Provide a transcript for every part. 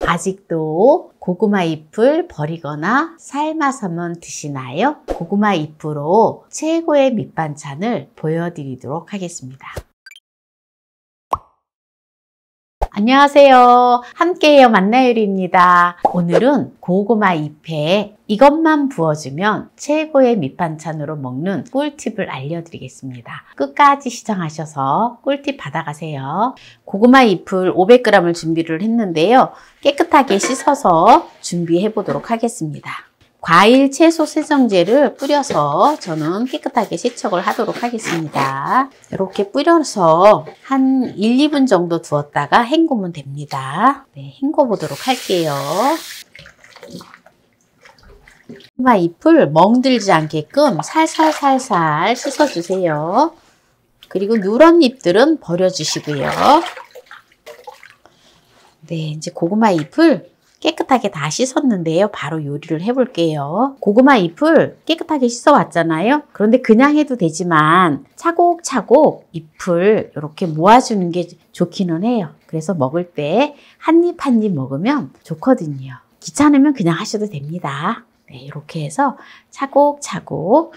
아직도 고구마 잎을 버리거나 삶아서만 드시나요? 고구마 잎으로 최고의 밑반찬을 보여드리도록 하겠습니다. 안녕하세요. 함께해요 만나요리입니다. 오늘은 고구마 잎에 이것만 부어주면 최고의 밑반찬으로 먹는 꿀팁을 알려드리겠습니다. 끝까지 시청하셔서 꿀팁 받아가세요. 고구마 잎을 500g을 준비를 했는데요. 깨끗하게 씻어서 준비해 보도록 하겠습니다. 과일, 채소 세정제를 뿌려서 저는 깨끗하게 세척을 하도록 하겠습니다. 이렇게 뿌려서 한 1, 2분 정도 두었다가 헹구면 됩니다. 네, 헹궈 보도록 할게요. 고구마 잎을 멍들지 않게끔 살살살살 씻어주세요. 그리고 누런 잎들은 버려주시고요. 네, 이제 고구마 잎을 깨끗하게 다 씻었는데요. 바로 요리를 해볼게요. 고구마 잎을 깨끗하게 씻어 왔잖아요. 그런데 그냥 해도 되지만 차곡차곡 잎을 이렇게 모아주는 게 좋기는 해요. 그래서 먹을 때 한 입 한 입 먹으면 좋거든요. 귀찮으면 그냥 하셔도 됩니다. 네, 이렇게 해서 차곡차곡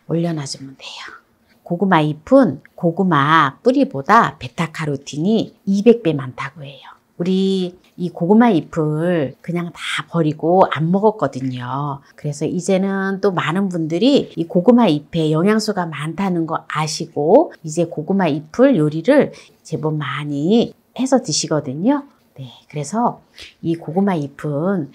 올려놔주면 돼요. 고구마 잎은 고구마 뿌리보다 베타카로틴이 200배 많다고 해요. 우리 이 고구마 잎을 그냥 다 버리고 안 먹었거든요. 그래서 이제는 또 많은 분들이 이 고구마 잎에 영양소가 많다는 거 아시고 이제 고구마 잎을 요리를 제법 많이 해서 드시거든요. 네, 그래서 이 고구마 잎은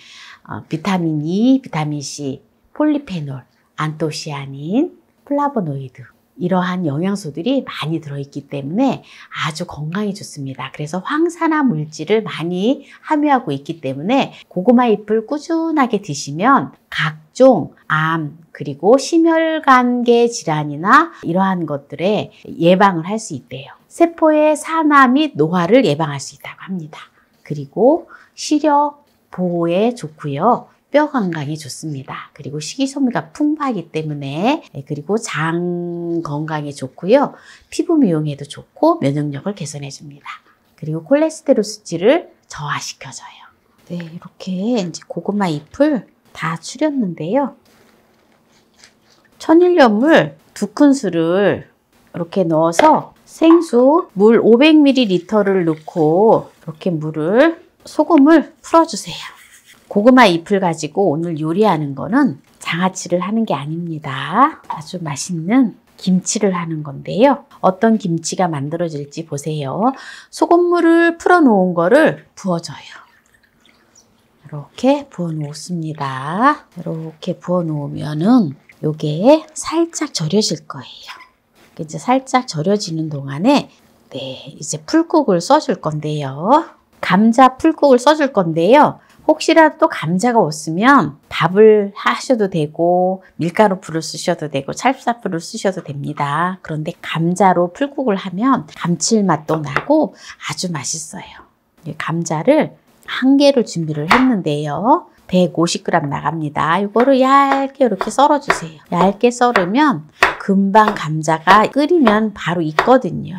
비타민 E, 비타민 C, 폴리페놀, 안토시아닌, 플라보노이드 이러한 영양소들이 많이 들어있기 때문에 아주 건강에 좋습니다. 그래서 황산화 물질을 많이 함유하고 있기 때문에 고구마 잎을 꾸준하게 드시면 각종 암 그리고 심혈관계 질환이나 이러한 것들에 예방을 할 수 있대요. 세포의 산화 및 노화를 예방할 수 있다고 합니다. 그리고 시력 보호에 좋고요. 뼈 건강에 좋습니다. 그리고 식이섬유가 풍부하기 때문에 그리고 장 건강에 좋고요. 피부 미용에도 좋고 면역력을 개선해 줍니다. 그리고 콜레스테롤 수치를 저하시켜줘요. 네, 이렇게 이제 고구마 잎을 다 추렸는데요. 천일염물 2큰술을 이렇게 넣어서 생수 물 500ml를 넣고 이렇게 소금을 풀어주세요. 고구마 잎을 가지고 오늘 요리하는 거는 장아찌를 하는 게 아닙니다. 아주 맛있는 김치를 하는 건데요. 어떤 김치가 만들어질지 보세요. 소금물을 풀어 놓은 거를 부어줘요. 이렇게 부어 놓습니다. 이렇게 부어 놓으면은 요게 살짝 절여질 거예요. 이제 살짝 절여지는 동안에 이제 풀국을 써줄 건데요. 감자 풀국을 써줄 건데요. 혹시라도 또 감자가 없으면 밥을 하셔도 되고 밀가루 풀을 쓰셔도 되고 찰쌀풀을 쓰셔도 됩니다. 그런데 감자로 풀국을 하면 감칠맛도 나고 아주 맛있어요. 감자를 1개를 준비를 했는데요. 150g 나갑니다. 이거를 얇게 이렇게 썰어주세요. 얇게 썰으면 금방 감자가 끓이면 바로 익거든요.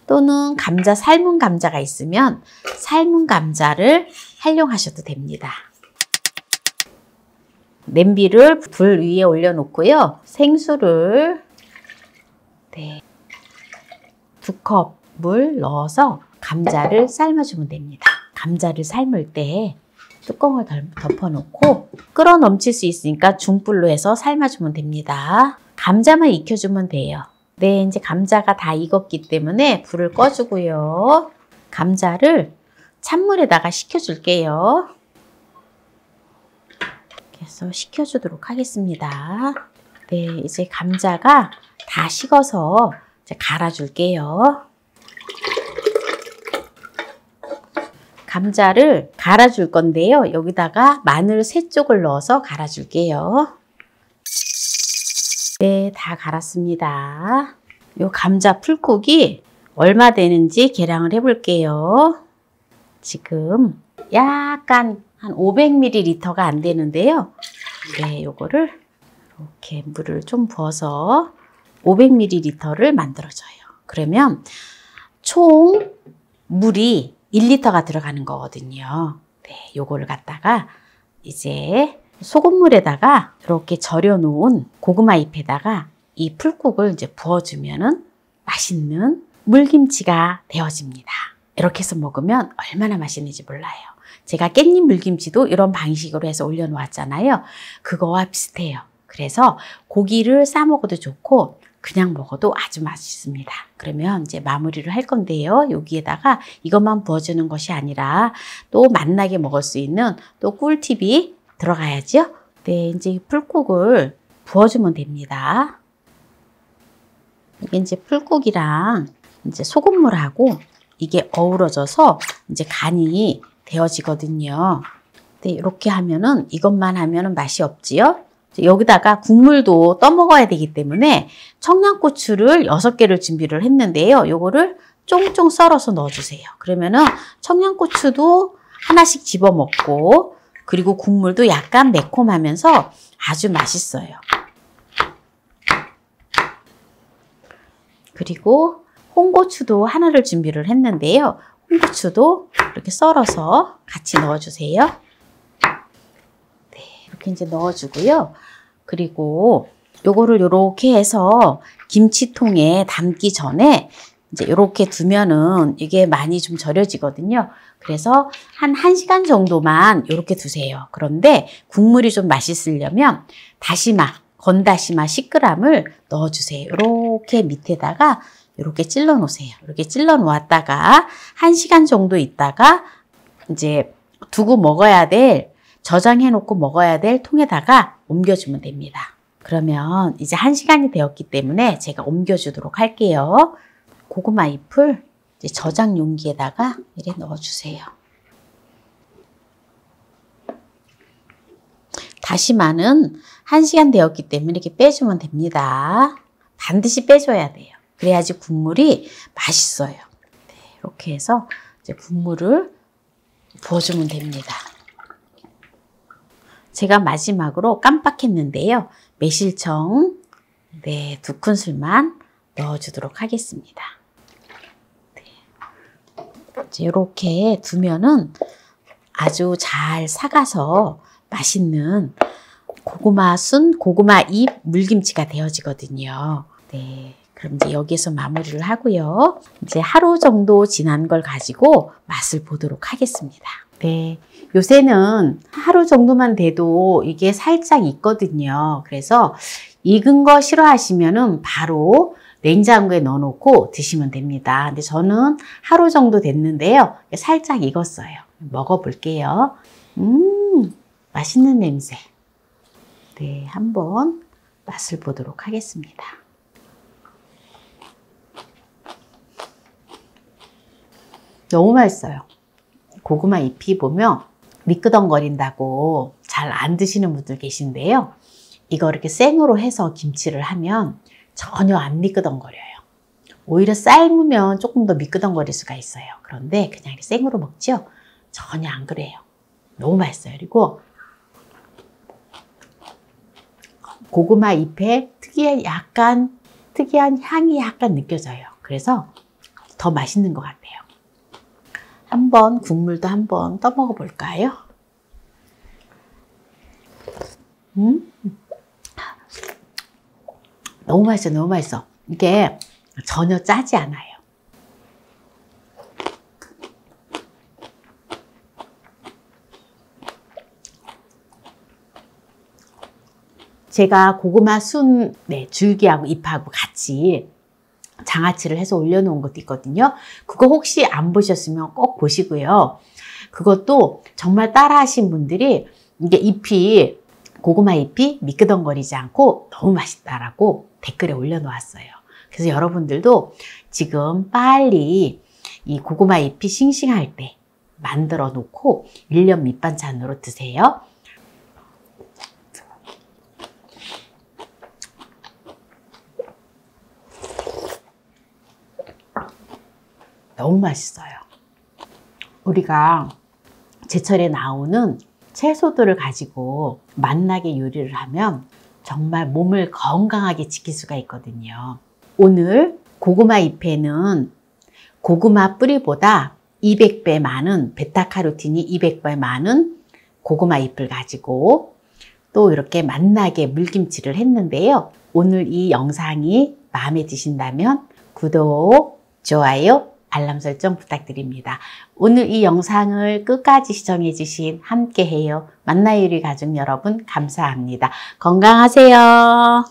또는 삶은 감자가 있으면 삶은 감자를 활용하셔도 됩니다. 냄비를 불 위에 올려놓고요. 생수를 2컵 물 넣어서 감자를 삶아주면 됩니다. 감자를 삶을 때 뚜껑을 덮어놓고 끓어 넘칠 수 있으니까 중불로 해서 삶아주면 됩니다. 감자만 익혀주면 돼요. 네, 이제 감자가 다 익었기 때문에 불을 꺼주고요. 감자를 찬물에다가 식혀줄게요. 그래서 식혀주도록 하겠습니다. 네, 이제 감자가 다 식어서 이제 갈아줄게요. 감자를 갈아줄 건데요. 여기다가 마늘 3쪽을 넣어서 갈아줄게요. 네, 다 갈았습니다. 요 감자 풀국이 얼마 되는지 계량을 해볼게요. 지금 약간 한 500ml가 안 되는데요. 네, 요거를 이렇게 물을 좀 부어서 500ml를 만들어줘요. 그러면 총 물이 1리터가 들어가는 거거든요. 네, 요거를 갖다가 이제 소금물에다가 이렇게 절여 놓은 고구마 잎에다가 이 풀국을 이제 부어주면은 맛있는 물김치가 되어집니다. 이렇게 해서 먹으면 얼마나 맛있는지 몰라요. 제가 깻잎 물김치도 이런 방식으로 해서 올려놓았잖아요. 그거와 비슷해요. 그래서 고기를 싸 먹어도 좋고 그냥 먹어도 아주 맛있습니다. 그러면 이제 마무리를 할 건데요. 여기에다가 이것만 부어주는 것이 아니라 또 맛나게 먹을 수 있는 또 꿀팁이 들어가야죠. 네, 이제 이 풀국을 부어주면 됩니다. 이게 이제 풀국이랑 이제 소금물하고 이게 어우러져서 이제 간이 되어지거든요. 네, 이렇게 하면은 이것만 하면은 맛이 없지요. 여기다가 국물도 떠먹어야 되기 때문에 청양고추를 6개를 준비를 했는데요. 요거를 쫑쫑 썰어서 넣어주세요. 그러면은 청양고추도 하나씩 집어 먹고 그리고 국물도 약간 매콤하면서 아주 맛있어요. 그리고 홍고추도 하나를 준비를 했는데요. 홍고추도 이렇게 썰어서 같이 넣어주세요. 네, 이렇게 이제 넣어주고요. 그리고 요거를 요렇게 해서 김치통에 담기 전에 이제 요렇게 두면은 이게 많이 좀 절여지거든요. 그래서 한 1시간 정도만 요렇게 두세요. 그런데 국물이 좀 맛있으려면 다시마, 건다시마 10g을 넣어주세요. 이렇게 밑에다가 이렇게 찔러 놓으세요. 이렇게 찔러 놓았다가 1시간 정도 있다가 이제 두고 먹어야 될, 저장해 놓고 먹어야 될 통에다가 옮겨주면 됩니다. 그러면 이제 1시간이 되었기 때문에 제가 옮겨주도록 할게요. 고구마 잎을 이제 저장 용기에다가 이렇게 넣어주세요. 다시마는 1시간 되었기 때문에 이렇게 빼주면 됩니다. 반드시 빼줘야 돼요. 그래야지 국물이 맛있어요. 네, 이렇게 해서 이제 국물을 부어주면 됩니다. 제가 마지막으로 깜빡했는데요. 매실청 2큰술만 넣어주도록 하겠습니다. 네. 이제 이렇게 두면은 아주 잘 삭아서 맛있는 고구마 순, 고구마 잎 물김치가 되어지거든요. 네. 그럼 이제 여기서 마무리를 하고요. 이제 하루 정도 지난 걸 가지고 맛을 보도록 하겠습니다. 네. 요새는 하루 정도만 돼도 이게 살짝 익거든요. 그래서 익은 거 싫어하시면은 바로 냉장고에 넣어놓고 드시면 됩니다. 근데 저는 하루 정도 됐는데요. 살짝 익었어요. 먹어볼게요. 맛있는 냄새. 네, 한번 맛을 보도록 하겠습니다. 너무 맛있어요. 고구마 잎이 보면 미끄덩거린다고 잘 안 드시는 분들 계신데요. 이거 이렇게 생으로 해서 김치를 하면 전혀 안 미끄덩거려요. 오히려 삶으면 조금 더 미끄덩거릴 수가 있어요. 그런데 그냥 이렇게 생으로 먹죠? 전혀 안 그래요. 너무 맛있어요. 그리고 고구마 잎에 특이한 향이 약간 느껴져요. 그래서 더 맛있는 것 같아요. 한번 국물도 한번 떠먹어 볼까요? 너무 맛있어, 너무 맛있어. 이게 전혀 짜지 않아요. 제가 고구마 순 줄기하고 잎하고 같이 장아찌를 해서 올려놓은 것도 있거든요. 그거 혹시 안 보셨으면 꼭 보시고요. 그것도 정말 따라 하신 분들이 이게 고구마 잎이 미끄덩거리지 않고 너무 맛있다라고 댓글에 올려놓았어요. 그래서 여러분들도 지금 빨리 이 고구마 잎이 싱싱할 때 만들어 놓고 1년 밑반찬으로 드세요. 너무 맛있어요. 우리가 제철에 나오는 채소들을 가지고 맛나게 요리를 하면 정말 몸을 건강하게 지킬 수가 있거든요. 오늘 고구마 잎에는 고구마 뿌리보다 200배 많은 베타카로틴이 200배 많은 고구마 잎을 가지고 또 이렇게 맛나게 물김치를 했는데요. 오늘 이 영상이 마음에 드신다면 구독, 좋아요, 알람 설정 부탁드립니다. 오늘 이 영상을 끝까지 시청해 주신 함께해요 만나요리 가족 여러분 감사합니다. 건강하세요.